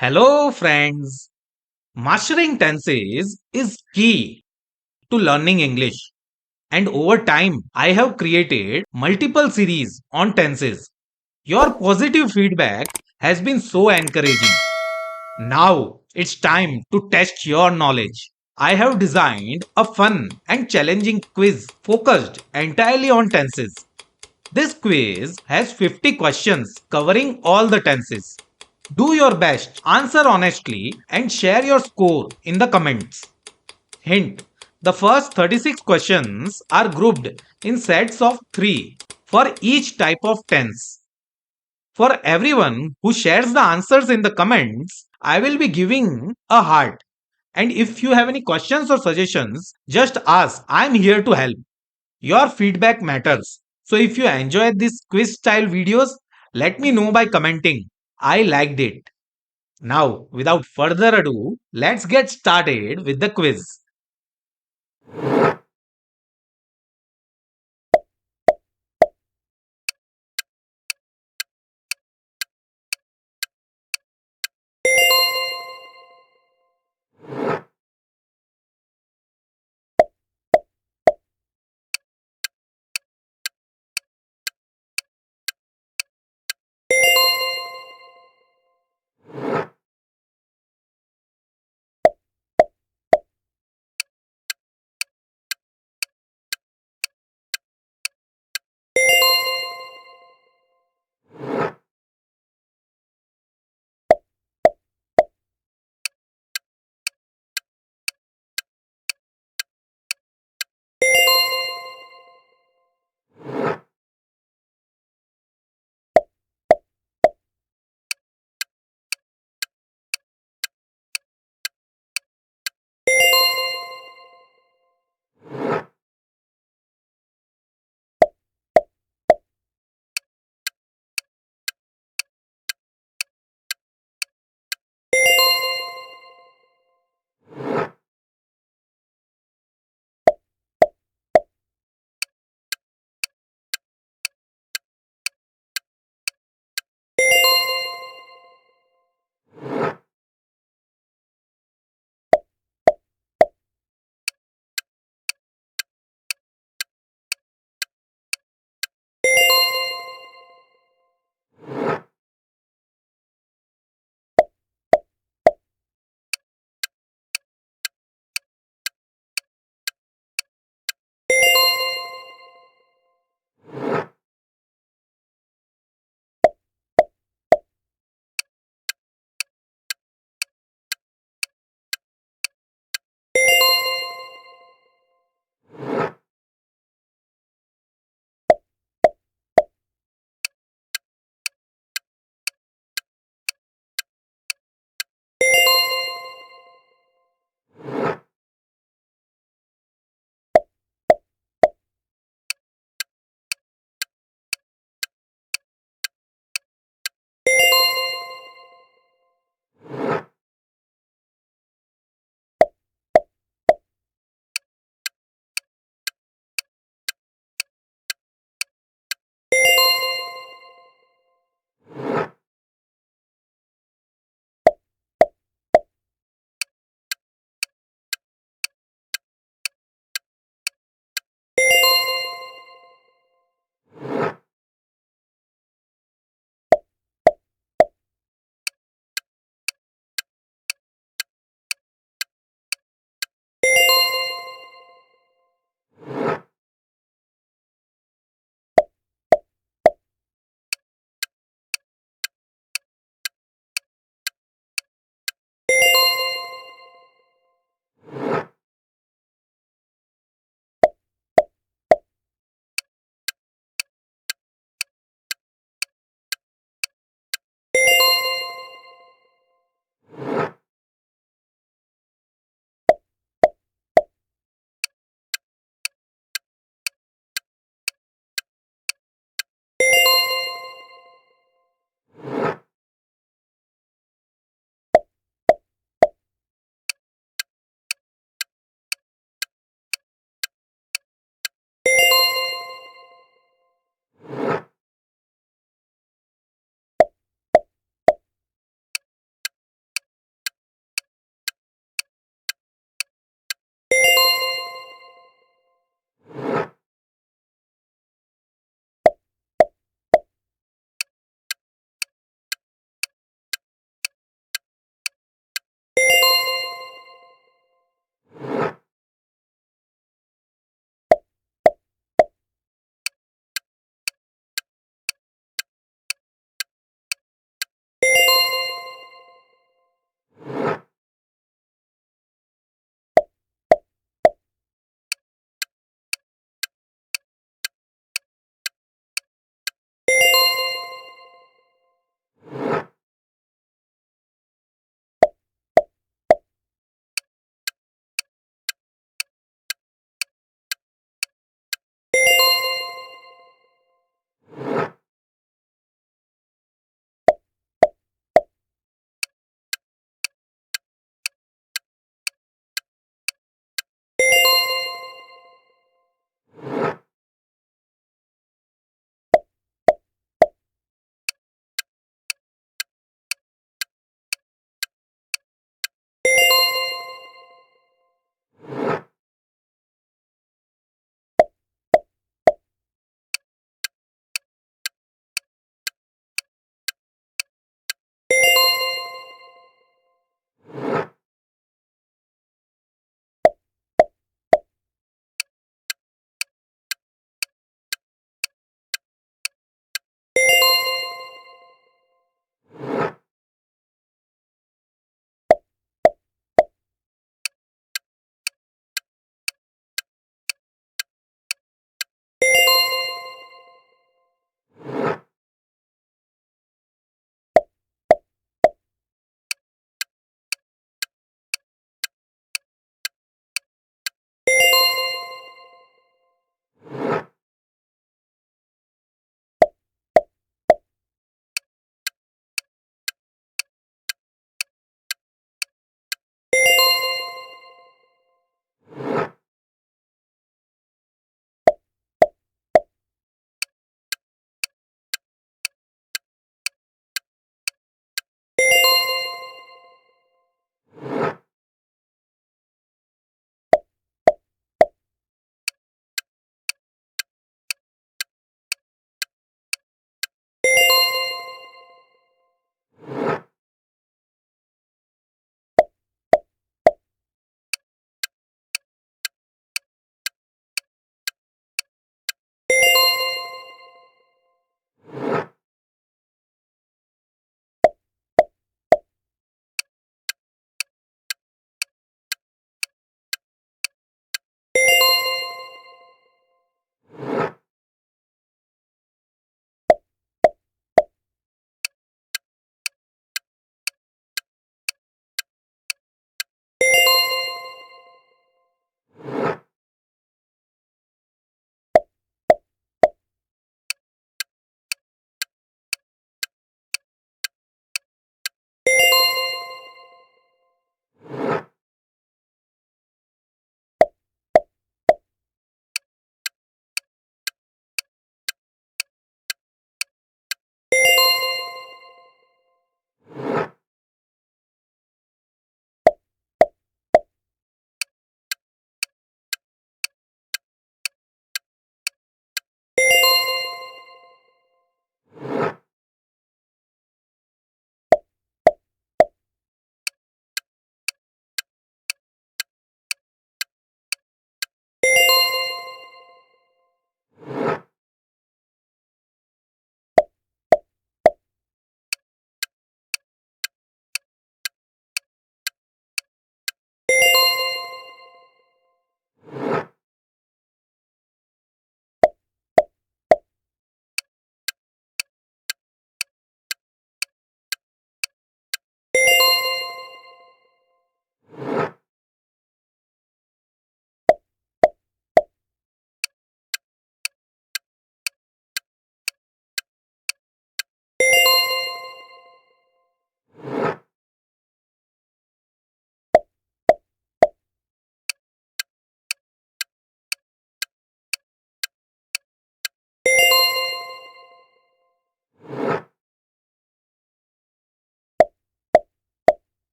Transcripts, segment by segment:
Hello, friends. Mastering tenses is key to learning English. And over time, I have created multiple series on tenses. Your positive feedback has been so encouraging. Now it's time to test your knowledge. I have designed a fun and challenging quiz focused entirely on tenses. This quiz has 50 questions covering all the tenses. Do your best, answer honestly, and share your score in the comments. Hint: the first 36 questions are grouped in sets of 3 for each type of tense. For everyone who shares the answers in the comments, I will be giving a heart. And if you have any questions or suggestions, just ask. I'm here to help. Your feedback matters. So if you enjoyed these quiz style videos, let me know by commenting. I liked it. Now, without further ado, let's get started with the quiz.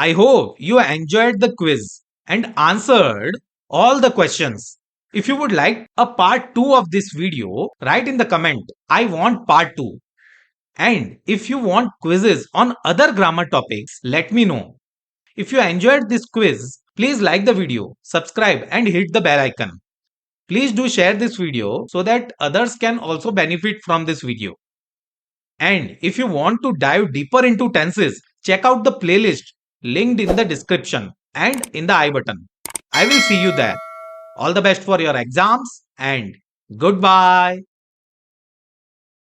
I hope you enjoyed the quiz and answered all the questions. If you would like a part 2 of this video, write in the comment, I want part 2. And if you want quizzes on other grammar topics, let me know. If you enjoyed this quiz, please like the video, subscribe and hit the bell icon. Please do share this video so that others can also benefit from this video. And if you want to dive deeper into tenses, check out the playlist linked in the description and in the I button. I will see you there. All the best for your exams and goodbye.